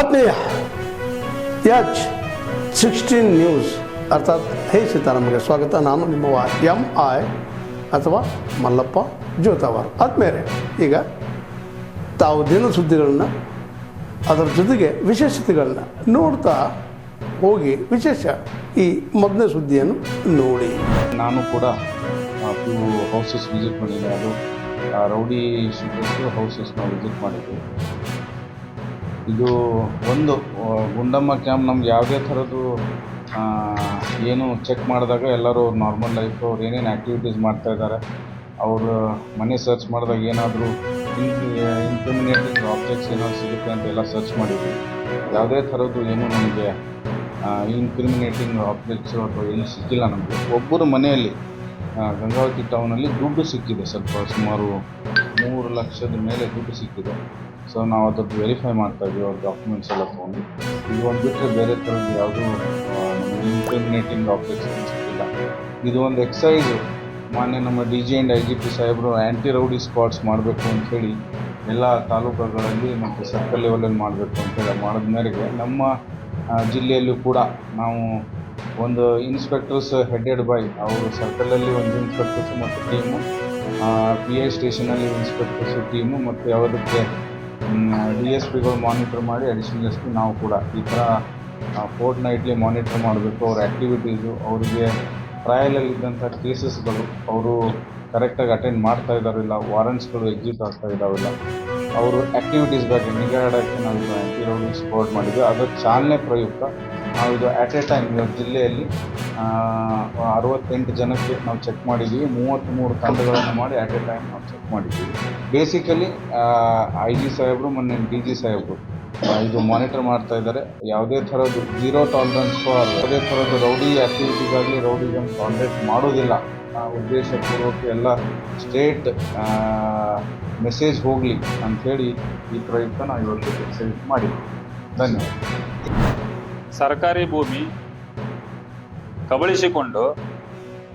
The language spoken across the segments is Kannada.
ಆತ್ಮೀಯ H16 ನ್ಯೂಸ್ ಅರ್ಥಾತ್ ಹೇ ಸೀತಾರಾಮಗೆ ಸ್ವಾಗತ. ನಾನು ನಿಮ್ಮವ MI ಅಥವಾ ಮಲ್ಲಪ್ಪ ಜೋತಾವಾರ್. ಆದ್ಮೇಲೆ ಈಗ ತಾವು ದಿನ ಸುದ್ದಿಗಳನ್ನ ಅದರ ಜೊತೆಗೆ ವಿಶೇಷತೆಗಳನ್ನ ನೋಡ್ತಾ ಹೋಗಿ ವಿಶೇಷ ಈ ಮೊದಲನೇ ಸುದ್ದಿಯನ್ನು ನೋಡಿ. ನಾನು ಕೂಡ ಫ್ಯೂ ಹೌಸಸ್ ವಿಸಿಟ್ ಮಾಡಿದ್ದೆ. ಅದು ರೌಡಿ ಶೀಟರ್ಸು ಹೌಸಸ್ನ ವಿಸಿಟ್ ಮಾಡಿದ್ದೆ. ಇದು ಒಂದು ಗುಂಡಮ್ಮ ಕ್ಯಾಂಪ್ ನಮ್ಗೆ ಯಾವುದೇ ಥರದ್ದು ಏನು ಚೆಕ್ ಮಾಡಿದಾಗ ಎಲ್ಲರೂ ನಾರ್ಮಲ್ ಲೈಫ್ ಅವ್ರು ಏನೇನು ಆ್ಯಕ್ಟಿವಿಟೀಸ್ ಮಾಡ್ತಾಯಿದ್ದಾರೆ, ಅವರು ಮನೆ ಸರ್ಚ್ ಮಾಡಿದಾಗ ಏನಾದರೂ ಇನ್ಕ್ರಿಮಿನೇಟಿಂಗ್ ಆಬ್ಜೆಕ್ಟ್ಸ್ ಏನಾದ್ರು ಸಿಗುತ್ತೆ ಅಂತ ಎಲ್ಲ ಸರ್ಚ್ ಮಾಡಿದ್ವಿ. ಯಾವುದೇ ಥರದ್ದು ಏನೂ ನಮಗೆ ಇನ್ಕ್ರಿಮಿನೇಟಿಂಗ್ ಆಬ್ಜೆಕ್ಟ್ಸು ಅಥವಾ ಏನೂ ಸಿಕ್ಕಿಲ್ಲ ನಮಗೆ. ಒಬ್ಬರು ಮನೆಯಲ್ಲಿ ಗಂಗಾವತಿ ಟೌನಲ್ಲಿ ದುಡ್ಡು ಸಿಕ್ಕಿದೆ, ಸ್ವಲ್ಪ ಸುಮಾರು 3 ಲಕ್ಷದ ಮೇಲೆ ದುಡ್ಡು ಸಿಕ್ಕಿದೆ. ಸೊ ನಾವು ಅದನ್ನು ವೆರಿಫೈ ಮಾಡ್ತಾಯಿದ್ವಿ, ಅವ್ರ ಡಾಕ್ಯುಮೆಂಟ್ಸ್ ಎಲ್ಲ ತೊಗೊಂಡು. ಇದು ಒಂದು ಬಿಟ್ಟರೆ ಬೇರೆ ಥರದ್ದು ಯಾವುದೂ ನಮಗೆ ಇನ್ಕ್ರಿಮಿನೇಟಿಂಗ್ ಆಬ್ಜೆಕ್ಟ್ಸ್ ಸಿಕ್ಕಿಲ್ಲ. ಇದು ಒಂದು ಎಕ್ಸೈಸು ಮಾನ್ಯ ನಮ್ಮ DG ಆ್ಯಂಡ್ IGP ಸಾಹೇಬರು ಆ್ಯಂಟಿ ರೌಡಿ ಸ್ಕ್ವಾಡ್ಸ್ ಮಾಡಬೇಕು ಅಂಥೇಳಿ ಎಲ್ಲ ತಾಲೂಕುಗಳಲ್ಲಿ ಮತ್ತು ಸರ್ಕಲ್ ಲೆವೆಲಲ್ಲಿ ಮಾಡಬೇಕು ಅಂತೇಳಿ ಮಾಡಿದ ಮೇರೆಗೆ ನಮ್ಮ ಜಿಲ್ಲೆಯಲ್ಲೂ ಕೂಡ ನಾವು ಒಂದು ಇನ್ಸ್ಪೆಕ್ಟರ್ಸ್ ಹೆಡೆಡ್ ಬೈ ಅವರು ಸರ್ಕಲಲ್ಲಿ ಒಂದು ಇನ್ಸ್ಪೆಕ್ಟರ್ಸು ಮತ್ತು ಟೀಮು, PI ಸ್ಟೇಷನಲ್ಲಿ ಇನ್ಸ್ಪೆಕ್ಟರ್ಸು ಟೀಮು ಮತ್ತು ಯಾವುದಕ್ಕೆ DSPಗಳು ಮಾನಿಟರ್ ಮಾಡಿ ಅಡಿಷನಲ್ SP ನಾವು ಕೂಡ ಈ ಥರ ಫೋರ್ಟ್ನೈಟ್ಲಿ ಮಾನಿಟರ್ ಮಾಡಬೇಕು. ಅವ್ರ ಆ್ಯಕ್ಟಿವಿಟೀಸು, ಅವರಿಗೆ ಟ್ರಯಲಲ್ಲಿದ್ದಂಥ ಕೇಸಸ್ಗಳು ಅವರು ಕರೆಕ್ಟಾಗಿ ಅಟೆಂಡ್ ಮಾಡ್ತಾ ಇದ್ದಾರಿಲ್ಲ, ವಾರೆಂಟ್ಸ್ಗಳು ಎಕ್ಸಿಕ್ಯೂಟ್ ಆಗ್ತಾ ಇದ್ದಾವಿಲ್ಲ, ಅವರು ಆ್ಯಕ್ಟಿವಿಟೀಸ್ ಬಗ್ಗೆ ನಿಗಾ ಇಡೋಕ್ಕೆ ನಾವು ಇದು ಆ್ಯಂಟಿ ರೌಡಿ ಸ್ಕ್ವಾಡ್ ಮಾಡಿದ್ವಿ. ಅದರ ಚಾಲನೆ ಪ್ರಯುಕ್ತ ನಾವು ಇದು ಅಟ್ ಎ ಟೈಮ್ ಜಿಲ್ಲೆಯಲ್ಲಿ 68 ಜನಕ್ಕೆ ನಾವು ಚೆಕ್ ಮಾಡಿದ್ದೀವಿ. 33 ತಂಡಗಳನ್ನು ಮಾಡಿ ಅಟ್ ಎ ಟೈಮ್ ನಾವು ಚೆಕ್ ಮಾಡಿದ್ದೀವಿ. ಬೇಸಿಕಲಿ IG ಸಾಹೇಬರು ಮೊನ್ನೆ DG ಸಾಹೇಬರು ಇದು ಮಾನಿಟರ್ ಮಾಡ್ತಾ ಇದ್ದಾರೆ. ಯಾವುದೇ ಥರದ್ದು ಝೀರೋ ಟಾಲರೆನ್ಸ್ ಫಾರ್ ಯಾವುದೇ ಥರದ್ದು ರೌಡಿ ಆ್ಯಕ್ಟಿವಿಟೀಸ್ ಆಗಲಿ, ರೌಡಿಸಮ್ ಟಾಲರೇಟ್ ಮಾಡೋದಿಲ್ಲ ಉದ್ದೇಶಪೂರ್ವಕ ಎಲ್ಲ ಸ್ಟೇಟ್ ಮೆಸೇಜ್ ಹೋಗಲಿ ಅಂಥೇಳಿ ಈ ಪ್ರಯುಕ್ತ ನಾವು ಇವತ್ತು ಎಕ್ಸೈಸ್ ಮಾಡಿದ್ದೀವಿ. ಧನ್ಯವಾದ. ಸರ್ಕಾರಿ ಭೂಮಿ ಕಬಳಿಸಿಕೊಂಡು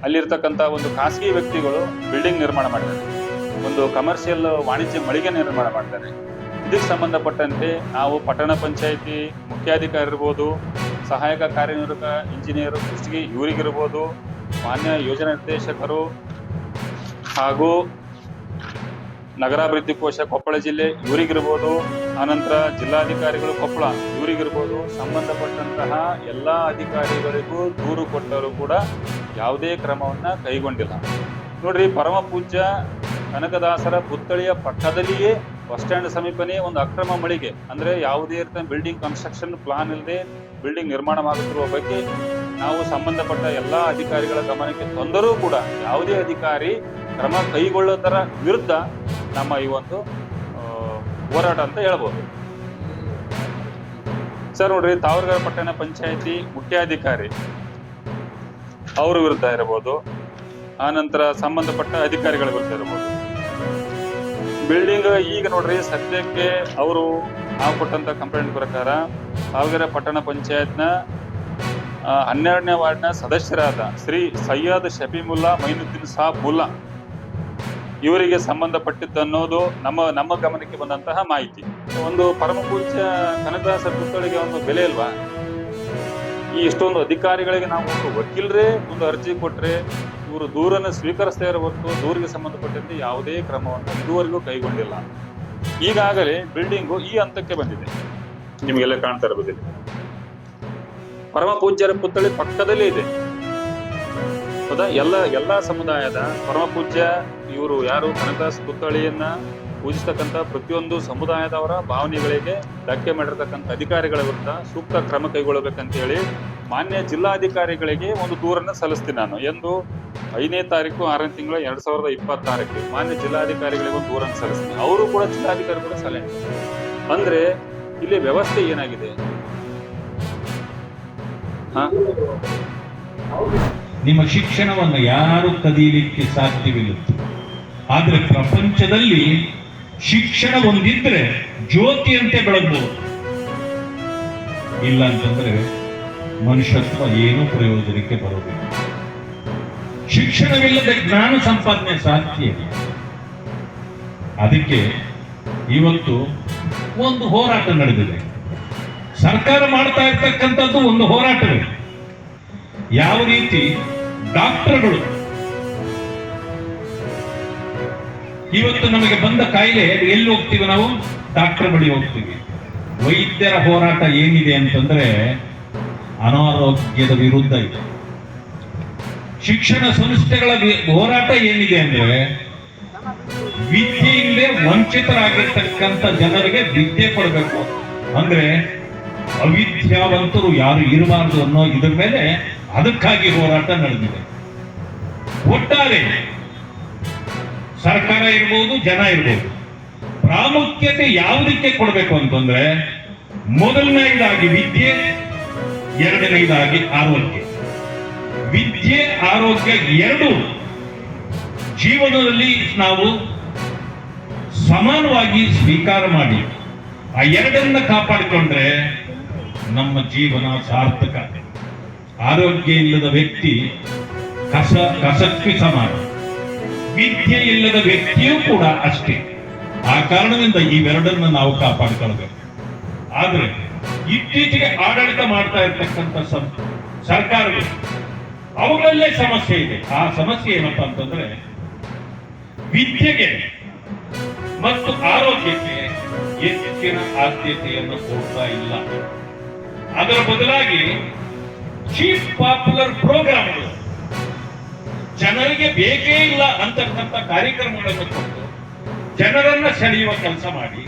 ಅಲ್ಲಿರ್ತಕ್ಕಂಥ ಒಂದು ಖಾಸಗಿ ವ್ಯಕ್ತಿಗಳು ಬಿಲ್ಡಿಂಗ್ ನಿರ್ಮಾಣ ಮಾಡಿದ್ದಾರೆ, ಒಂದು ಕಮರ್ಷಿಯಲ್ ವಾಣಿಜ್ಯ ಮಳಿಗೆ ನಿರ್ಮಾಣ ಮಾಡ್ತಾರೆ. ಇದಕ್ಕೆ ಸಂಬಂಧಪಟ್ಟಂತೆ ನಾವು ಪಟ್ಟಣ ಪಂಚಾಯಿತಿ ಮುಖ್ಯಾಧಿಕಾರಿ ಇರ್ಬೋದು, ಸಹಾಯಕ ಕಾರ್ಯನಿರ್ವಾಹಕ ಇಂಜಿನಿಯರ್ ಕುಷ್ಟಗಿ ಇವರಿಗಿರ್ಬೋದು, ಮಾನ್ಯ ಯೋಜನಾ ನಿರ್ದೇಶಕರು ಹಾಗೂ ನಗರಾಭಿವೃದ್ಧಿ ಕೋಶ ಕೊಪ್ಪಳ ಜಿಲ್ಲೆ ಇವರಿಗಿರ್ಬೋದು, ಆನಂತರ ಜಿಲ್ಲಾಧಿಕಾರಿಗಳು ಕೊಪ್ಪಳ ಇವರಿಗಿರ್ಬೋದು, ಸಂಬಂಧಪಟ್ಟಂತಹ ಎಲ್ಲ ಅಧಿಕಾರಿಗಳಿಗೂ ದೂರು ಕೊಟ್ಟರೂ ಕೂಡ ಯಾವುದೇ ಕ್ರಮವನ್ನು ಕೈಗೊಂಡಿಲ್ಲ. ನೋಡ್ರಿ, ಪರಮ ಪೂಜ್ಯ ಕನಕದಾಸರ ಪುತ್ಥಳಿಯ ಪಕ್ಕದಲ್ಲಿಯೇ ಬಸ್ ಸ್ಟ್ಯಾಂಡ್ ಸಮೀಪನೇ ಒಂದು ಅಕ್ರಮ ಮಳಿಗೆ, ಅಂದರೆ ಯಾವುದೇ ರೀತಿಯ ಬಿಲ್ಡಿಂಗ್ ಕನ್ಸ್ಟ್ರಕ್ಷನ್ ಪ್ಲಾನ್ ಇಲ್ಲದೆ ಬಿಲ್ಡಿಂಗ್ ನಿರ್ಮಾಣವಾಗುತ್ತಿರುವ ಬಗ್ಗೆ ನಾವು ಸಂಬಂಧಪಟ್ಟ ಎಲ್ಲ ಅಧಿಕಾರಿಗಳ ಗಮನಕ್ಕೆ ತಂದರೂ ಕೂಡ ಯಾವುದೇ ಅಧಿಕಾರಿ ಕ್ರಮ ಕೈಗೊಳ್ಳೋದರ ವಿರುದ್ಧ ನಮ್ಮ ಈ ಒಂದು ಹೋರಾಟ ಅಂತ ಹೇಳ್ಬೋದು. ಸರ್ ನೋಡ್ರಿ, ತಾವರಗೆರೆ ಪಟ್ಟಣ ಪಂಚಾಯಿತಿ ಮುಖ್ಯಾಧಿಕಾರಿ ಅವ್ರ ವಿರುದ್ಧ ಇರಬಹುದು, ಆನಂತರ ಸಂಬಂಧಪಟ್ಟ ಅಧಿಕಾರಿಗಳ ವಿರುದ್ಧ ಇರಬಹುದು. ಬಿಲ್ಡಿಂಗ್ ಈಗ ನೋಡ್ರಿ, ಸದ್ಯಕ್ಕೆ ಅವರು ನಾವು ಕೊಟ್ಟಂತ ಕಂಪ್ಲೇಂಟ್ ಪ್ರಕಾರ ತಾವರಗೆರೆ ಪಟ್ಟಣ ಪಂಚಾಯತ್ನ 12ನೇ ವಾರ್ಡ್ನ ಸದಸ್ಯರಾದ ಶ್ರೀ ಸೈಯದ್ ಶಫೀಮುಲ್ಲಾ ಮೈನುದ್ದೀನ್ ಸಾಬ್ ಮುಲ್ಲಾ ಇವರಿಗೆ ಸಂಬಂಧಪಟ್ಟಿದ್ದು ಅನ್ನೋದು ನಮ್ಮ ಗಮನಕ್ಕೆ ಬಂದಂತಹ ಮಾಹಿತಿ. ಒಂದು ಪರಮ ಪೂಜ್ಯ ಕನಕದಾಸ ಪುತ್ಥಳಿಗೆ ಒಂದು ಬೆಲೆ ಇಲ್ವಾ? ಈ ಇಷ್ಟೊಂದು ಅಧಿಕಾರಿಗಳಿಗೆ ನಾವು ಒಂದು ವಕೀಲರೇ ಒಂದು ಅರ್ಜಿ ಕೊಟ್ಟರೆ ಇವರು ದೂರನ್ನು ಸ್ವೀಕರಿಸ್ತಾ ಇರೋ ಹೊರತು ದೂರಿಗೆ ಸಂಬಂಧಪಟ್ಟಂತೆ ಯಾವುದೇ ಕ್ರಮವನ್ನು ಇದುವರೆಗೂ ಕೈಗೊಂಡಿಲ್ಲ. ಈಗಾಗಲೇ ಬಿಲ್ಡಿಂಗು ಈ ಹಂತಕ್ಕೆ ಬಂದಿದೆ, ನಿಮಗೆಲ್ಲ ಕಾಣ್ತಾ ಇರಬಹುದಿಲ್ಲ. ಪರಮ ಪೂಜ್ಯರ ಪುತ್ಥಳಿ ಪಕ್ಕದಲ್ಲೇ ಇದೆ, ಹೌದಾ? ಎಲ್ಲ ಸಮುದಾಯದ ಪರಮ ಪೂಜ್ಯ ಇವರು ಯಾರು ಕನಕದಾಸ ಪುತ್ಥಳಿಯನ್ನ ಪೂಜಿಸ್ತಕ್ಕಂಥ ಪ್ರತಿಯೊಂದು ಸಮುದಾಯದವರ ಭಾವನೆಗಳಿಗೆ ಧಕ್ಕೆ ಮಾಡಿರ್ತಕ್ಕಂಥ ಅಧಿಕಾರಿಗಳ ವಿರುದ್ಧ ಸೂಕ್ತ ಕ್ರಮ ಕೈಗೊಳ್ಳಬೇಕಂತ ಹೇಳಿ ಮಾನ್ಯ ಜಿಲ್ಲಾಧಿಕಾರಿಗಳಿಗೆ ಒಂದು ದೂರನ್ನು ಸಲ್ಲಿಸ್ತೀನಿ ನಾನು. ಎಂದು 5ನೇ ತಾರೀಕು 6ನೇ ತಿಂಗಳು 2026 ಮಾನ್ಯ ಜಿಲ್ಲಾಧಿಕಾರಿಗಳಿಗೆ ಒಂದು ದೂರನ್ನು ಸಲ್ಲಿಸ್ತೀನಿ. ಅವರು ಕೂಡ ಜಿಲ್ಲಾಧಿಕಾರಿ ಕೂಡ ಸಲಹೆ. ಅಂದ್ರೆ ಇಲ್ಲಿ ವ್ಯವಸ್ಥೆ ಏನಾಗಿದೆ? ನಿಮ್ಮ ಶಿಕ್ಷಣವನ್ನು ಯಾರು ಕದೀಲಿಕ್ಕೆ ಸಾಧ್ಯವಿಲ್ಲ. ಆದ್ರೆ ಪ್ರಪಂಚದಲ್ಲಿ ಶಿಕ್ಷಣ ಒಂದಿದ್ರೆ ಜ್ಯೋತಿಯಂತೆ ಬೆಳಗ್ಬಹುದು. ಇಲ್ಲ ಅಂತಂದ್ರೆ ಮನುಷ್ಯತ್ವ ಏನೂ ಪ್ರಯೋಜನಕ್ಕೆ ಬರೋದಿಲ್ಲ. ಶಿಕ್ಷಣವಿಲ್ಲದೆ ಜ್ಞಾನ ಸಂಪಾದನೆ ಸಾಧ್ಯ ಇಲ್ಲ. ಅದಕ್ಕೆ ಇವತ್ತು ಒಂದು ಹೋರಾಟ ನಡೆದಿದೆ. ಸರ್ಕಾರ ಮಾಡ್ತಾ ಇರ್ತಕ್ಕಂಥದ್ದು ಒಂದು ಹೋರಾಟವೇ. ಯಾವ ರೀತಿ ಡಾಕ್ಟರ್ಗಳು ಇವತ್ತು ನಮಗೆ ಬಂದ ಕಾಯಿಲೆ ಎಲ್ಲಿ ಹೋಗ್ತೀವಿ ನಾವು? ಡಾಕ್ಟರ್ ಬಳಿ ಹೋಗ್ತೀವಿ. ವೈದ್ಯರ ಹೋರಾಟ ಏನಿದೆ ಅಂತಂದ್ರೆ ಅನಾರೋಗ್ಯದ ವಿರುದ್ಧ ಇದೆ. ಶಿಕ್ಷಣ ಸಂಸ್ಥೆಗಳ ಹೋರಾಟ ಏನಿದೆ ಅಂದ್ರೆ ವಿದ್ಯೆಯಿಂದಲೇ ವಂಚಿತರಾಗಿರ್ತಕ್ಕಂಥ ಜನರಿಗೆ ವಿದ್ಯೆ ಕೊಡಬೇಕು, ಅಂದ್ರೆ ಅವಿದ್ಯಾವಂತರು ಯಾರು ಇರಬಾರ್ದು ಅನ್ನೋ ಇದ್ರ ಮೇಲೆ ಅದಕ್ಕಾಗಿ ಹೋರಾಟ ನಡೆದಿದೆ. ಒಟ್ಟಾರೆ ಸರ್ಕಾರ ಇರ್ಬೋದು, ಜನ ಇರ್ಬೋದು, ಪ್ರಾಮುಖ್ಯತೆ ಯಾವುದಕ್ಕೆ ಕೊಡಬೇಕು ಅಂತಂದ್ರೆ ಮೊದಲನೇದಾಗಿ ವಿದ್ಯೆ, ಎರಡನೇದಾಗಿ ಆರೋಗ್ಯ. ವಿದ್ಯೆ ಆರೋಗ್ಯ ಎರಡು ಜೀವನದಲ್ಲಿ ನಾವು ಸಮಾನವಾಗಿ ಸ್ವೀಕಾರ ಮಾಡಿ ಆ ಎರಡನ್ನ ಕಾಪಾಡಿಕೊಂಡ್ರೆ ನಮ್ಮ ಜೀವನ ಸಾರ್ಥಕ. ಆರೋಗ್ಯ ಇಲ್ಲದ ವ್ಯಕ್ತಿ ಕಸಕ್ಕೆ ಸಮಾನ, ವಿದ್ಯೆ ಇಲ್ಲದ ವ್ಯಕ್ತಿಯೂ ಕೂಡ ಅಷ್ಟೇ. ಆ ಕಾರಣದಿಂದ ಇವೆರಡನ್ನ ನಾವು ಕಾಪಾಡಿಕೊಳ್ಳಬೇಕು. ಆದ್ರೆ ಇತ್ತೀಚೆಗೆ ಆಡಳಿತ ಮಾಡ್ತಾ ಇರ್ತಕ್ಕಂಥ ಸರ್ಕಾರಗಳು ಅವುಗಳಲ್ಲೇ ಸಮಸ್ಯೆ ಇದೆ. ಆ ಸಮಸ್ಯೆ ಏನಪ್ಪಾ ಅಂತಂದ್ರೆ ವಿದ್ಯೆಗೆ ಮತ್ತು ಆರೋಗ್ಯಕ್ಕೆ ಹೆಚ್ಚಿನ ಆದ್ಯತೆಯನ್ನು ಕೊಡ್ತಾ ಇಲ್ಲ. ಅದರ ಬದಲಾಗಿ ಚೀಪ್ ಪಾಪ್ಯುಲರ್ ಪ್ರೋಗ್ರಾಮ್ಗಳು, ಜನರಿಗೆ ಬೇಕೇ ಇಲ್ಲ ಅಂತಕ್ಕಂಥ ಕಾರ್ಯಕ್ರಮಗಳನ್ನು ಕೊಟ್ಟು ಜನರನ್ನ ಸೆಳೆಯುವ ಕೆಲಸ ಮಾಡಿ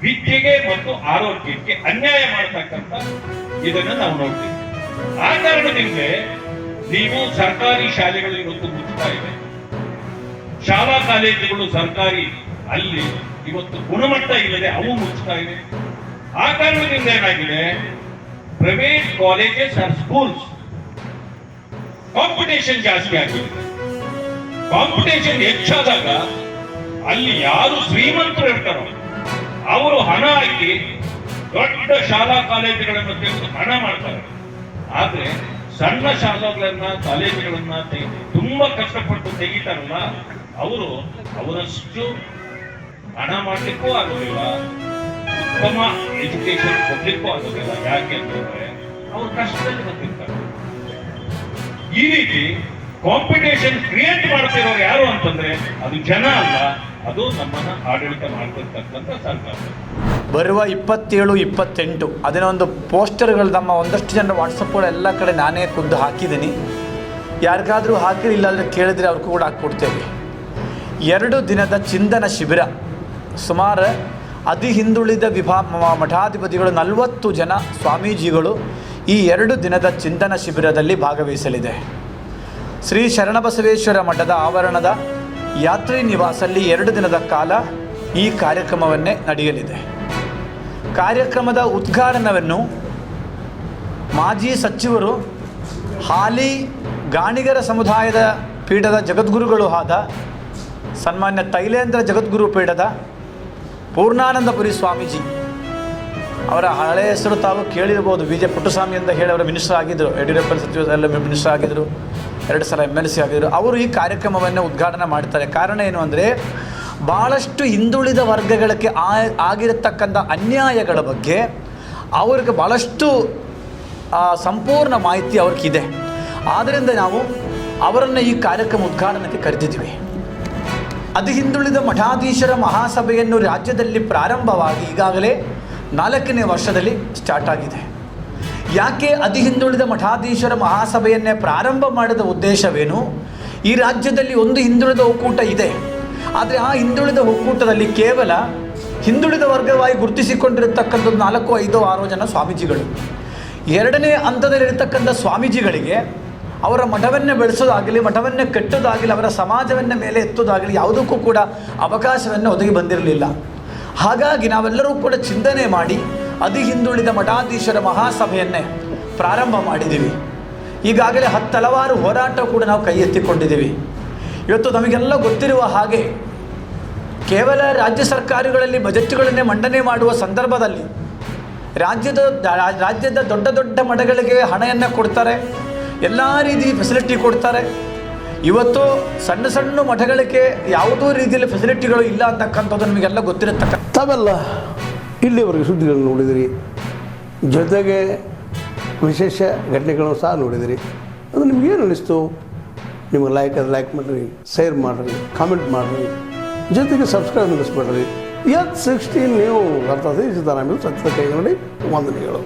ವಿದ್ಯೆಗೆ ಮತ್ತು ಆರೋಗ್ಯಕ್ಕೆ ಅನ್ಯಾಯ ಮಾಡತಕ್ಕಂಥ ಇದನ್ನ ನಾವು ನೋಡ್ತೀವಿ. ಆ ಕಾರಣದಿಂದ ನೀವು ಸರ್ಕಾರಿ ಶಾಲೆಗಳು ಇವತ್ತು ಮುಚ್ಚುತ್ತಾ ಇವೆ, ಶಾಲಾ ಕಾಲೇಜುಗಳು ಸರ್ಕಾರಿ ಅಲ್ಲಿ ಇವತ್ತು ಗುಣಮಟ್ಟ ಇಲ್ಲದೆ ಅವು ಮುಚ್ಚುತ್ತಾ ಇವೆ. ಆ ಕಾರಣದಿಂದ ಏನಾಗಿದೆ, private colleges or schools competition ಜಾಸ್ತಿ ಆಗಿದೆ. ಕಾಂಪಿಟೇಷನ್ ಹೆಚ್ಚಾದಾಗ ಅಲ್ಲಿ ಯಾರು ಶ್ರೀಮಂತರು ಇರ್ತಾರೋ ಅವರು ಹಣ ಹಾಕಿ ದೊಡ್ಡ ಶಾಲಾ ಕಾಲೇಜುಗಳನ್ನು ತೆಗೆದು ಹಣ ಮಾಡ್ತಾರೆ. ಆದ್ರೆ ಸಣ್ಣ ಶಾಲೆಗಳನ್ನ ಕಾಲೇಜುಗಳನ್ನ ತುಂಬಾ ಕಷ್ಟಪಟ್ಟು ತೆಗಿತಾರಲ್ಲ, ಅವರು ಅವರಷ್ಟು ಹಣ ಮಾಡ್ಲಿಕ್ಕೂ ಆಗೋದಿಲ್ಲ, ಉತ್ತಮ ಎಜುಕೇಶನ್ ಕೊಡ್ಲಿಕ್ಕೂ ಆಗೋದಿಲ್ಲ. ಯಾಕೆ ಅಂತಂದ್ರೆ ಅವರು ಕಷ್ಟದಲ್ಲಿ ಬರ್ತಿರ್ತಾರೆ. ಈ ರೀತಿ ಕಾಂಪಿಟೇಷನ್ ಕ್ರಿಯೇಟ್ ಮಾಡ್ತಿರೋರು ಯಾರು ಅಂತಂದ್ರೆ ಅದು ಜನ ಅಲ್ಲ, ಅದು ನಮ್ಮನ್ನ ಆಡಳಿತ ಮಾಡ್ತಿರ್ತಕ್ಕಂಥ ಸರ್ಕಾರ. ಬರುವ 27, 28 ಅದನ್ನೊಂದು ಪೋಸ್ಟರ್ಗಳು ನಮ್ಮ ಒಂದಷ್ಟು ಜನರ ವಾಟ್ಸಪ್ಗಳು ಎಲ್ಲ ಕಡೆ ನಾನೇ ಖುದ್ದು ಹಾಕಿದ್ದೀನಿ. ಯಾರಿಗಾದರೂ ಹಾಕಿರಲಿಲ್ಲ ಅಂದರೆ ಕೇಳಿದರೆ ಅವ್ರಿಗೂ ಕೂಡ ಹಾಕ್ಕೊಡ್ತೇವೆ. 2 ದಿನದ ಚಿಂತನ ಶಿಬಿರ, ಸುಮಾರು ಅತಿ ಹಿಂದುಳಿದ ಮಠಾಧಿಪತಿಗಳು 40 ಜನ ಸ್ವಾಮೀಜಿಗಳು ಈ 2 ದಿನದ ಚಿಂತನ ಶಿಬಿರದಲ್ಲಿ ಭಾಗವಹಿಸಲಿದೆ. ಶ್ರೀ ಶರಣಬಸವೇಶ್ವರ ಮಠದ ಆವರಣದ ಯಾತ್ರಿ ನಿವಾಸಲ್ಲಿ 2 ದಿನದ ಕಾಲ ಈ ಕಾರ್ಯಕ್ರಮವನ್ನೇ ನಡೆಯಲಿದೆ. ಕಾರ್ಯಕ್ರಮದ ಉದ್ಘಾಟನೆಯನ್ನು ಮಾಜಿ ಸಚಿವರು, ಹಾಲಿ ಗಾಣಿಗರ ಸಮುದಾಯದ ಪೀಠದ ಜಗದ್ಗುರುಗಳು ಆದ ಸನ್ಮಾನ್ಯ ತೈಲೇಂದ್ರ ಜಗದ್ಗುರು ಪೀಠದ ಪೂರ್ಣಾನಂದಪುರಿ ಸ್ವಾಮೀಜಿ ಅವರ ಹಳೆ ಹೆಸರು ತಾವು ಕೇಳಿರ್ಬೋದು, ವಿಜಯ ಪುಟ್ಟಸ್ವಾಮಿ ಅಂತ ಹೇಳಿ ಅವರ ಮಿನಿಸ್ಟರ್ ಆಗಿದ್ದರು, ಯಡಿಯೂರಪ್ಪನ ಸಚಿವರೆಲ್ಲ ಮಿನಿಸ್ಟರ್ ಆಗಿದ್ದರು, 2 ಸಲ MLC ಆಗಿದ್ದರು. ಅವರು ಈ ಕಾರ್ಯಕ್ರಮವನ್ನು ಉದ್ಘಾಟನೆ ಮಾಡ್ತಾರೆ. ಕಾರಣ ಏನು ಅಂದರೆ ಭಾಳಷ್ಟು ಹಿಂದುಳಿದ ವರ್ಗಗಳಿಗೆ ಆಗಿರತಕ್ಕಂಥ ಅನ್ಯಾಯಗಳ ಬಗ್ಗೆ ಅವ್ರಿಗೆ ಭಾಳಷ್ಟು ಸಂಪೂರ್ಣ ಮಾಹಿತಿ ಅವ್ರಿಗಿದೆ. ಆದ್ದರಿಂದ ನಾವು ಅವರನ್ನು ಈ ಕಾರ್ಯಕ್ರಮ ಉದ್ಘಾಟನೆಗೆ ಕರೆದಿದ್ದೀವಿ. ಅತಿ ಹಿಂದುಳಿದ ಮಠಾಧೀಶರ ಮಹಾಸಭೆಯನ್ನು ರಾಜ್ಯದಲ್ಲಿ ಪ್ರಾರಂಭವಾಗಿ ಈಗಾಗಲೇ 4ನೇ ವರ್ಷದಲ್ಲಿ ಸ್ಟಾರ್ಟ್ ಆಗಿದೆ. ಯಾಕೆ ಅತಿ ಹಿಂದುಳಿದ ಮಠಾಧೀಶರ ಮಹಾಸಭೆಯನ್ನೇ ಪ್ರಾರಂಭ ಮಾಡಿದ ಉದ್ದೇಶವೇನು? ಈ ರಾಜ್ಯದಲ್ಲಿ ಒಂದು ಹಿಂದುಳಿದ ಒಕ್ಕೂಟ ಇದೆ, ಆದರೆ ಆ ಹಿಂದುಳಿದ ಒಕ್ಕೂಟದಲ್ಲಿ ಕೇವಲ ಹಿಂದುಳಿದ ವರ್ಗವಾಗಿ ಗುರುತಿಸಿಕೊಂಡಿರತಕ್ಕಂಥದ್ದು 4, 5, 6 ಜನ ಸ್ವಾಮೀಜಿಗಳು. 2ನೇ ಹಂತದಲ್ಲಿರತಕ್ಕಂಥ ಸ್ವಾಮೀಜಿಗಳಿಗೆ ಅವರ ಮಠವನ್ನೇ ಬೆಳೆಸೋದಾಗಲಿ, ಮಠವನ್ನೇ ಕಟ್ಟೋದಾಗಲಿ, ಅವರ ಸಮಾಜವನ್ನೇ ಮೇಲೆ ಎತ್ತೋದಾಗಲಿ ಯಾವುದಕ್ಕೂ ಕೂಡ ಅವಕಾಶವನ್ನು ಒದಗಿ ಬಂದಿರಲಿಲ್ಲ. ಹಾಗಾಗಿ ನಾವೆಲ್ಲರೂ ಕೂಡ ಚಿಂತನೆ ಮಾಡಿ ಅತಿ ಹಿಂದುಳಿದ ಮಠಾಧೀಶರ ಮಹಾಸಭೆಯನ್ನೇ ಪ್ರಾರಂಭ ಮಾಡಿದ್ದೀವಿ. ಈಗಾಗಲೇ ಹಲವಾರು ಹೋರಾಟ ಕೂಡ ನಾವು ಕೈ ಎತ್ತಿಕೊಂಡಿದ್ದೀವಿ. ಇವತ್ತು ನಮಗೆಲ್ಲ ಗೊತ್ತಿರುವ ಹಾಗೆ ಕೇವಲ ರಾಜ್ಯ ಸರ್ಕಾರಗಳಲ್ಲಿ ಬಜೆಟ್ಗಳನ್ನೇ ಮಂಡನೆ ಮಾಡುವ ಸಂದರ್ಭದಲ್ಲಿ ರಾಜ್ಯದ ದೊಡ್ಡ ದೊಡ್ಡ ಮಠಗಳಿಗೆ ಹಣವನ್ನು ಕೊಡ್ತಾರೆ, ಎಲ್ಲ ರೀತಿ ಫೆಸಿಲಿಟಿ ಕೊಡ್ತಾರೆ. ಇವತ್ತು ಸಣ್ಣ ಸಣ್ಣ ಮಠಗಳಿಗೆ ಯಾವುದೋ ರೀತಿಯಲ್ಲಿ ಫೆಸಿಲಿಟಿಗಳು ಇಲ್ಲ ಅಂತಕ್ಕಂಥದ್ದು ನಮಗೆಲ್ಲ ಗೊತ್ತಿರತಕ್ಕ. ತಾವೆಲ್ಲ ಇಲ್ಲಿವರೆಗೆ ಸುದ್ದಿಗಳನ್ನು ನೋಡಿದಿರಿ. ಜೊತೆಗೆ ವಿಶೇಷ ಘಟನೆಗಳನ್ನು ಸಹ ನೋಡಿದಿರಿ. ಅದು ನಿಮಗೇನು ಅನ್ನಿಸ್ತು? ನಿಮಗೆ ಲೈಕ್ ಮಾಡಿರಿ, ಶೇರ್ ಮಾಡಿರಿ, ಕಾಮೆಂಟ್ ಮಾಡಿರಿ, ಜೊತೆಗೆ ಸಬ್ಸ್ಕ್ರೈಬ್ ನಿಲ್ಲಿಸ್ಬಿಡ್ರಿ. H16 ನ್ಯೂಸ್ ಅರ್ಥಾತ್ ಸಿದ್ದರಾಮಯ್ಯ ಸತ್ಯದ ಕೈಗೊಂಡು ವಂದನೆಗಳು.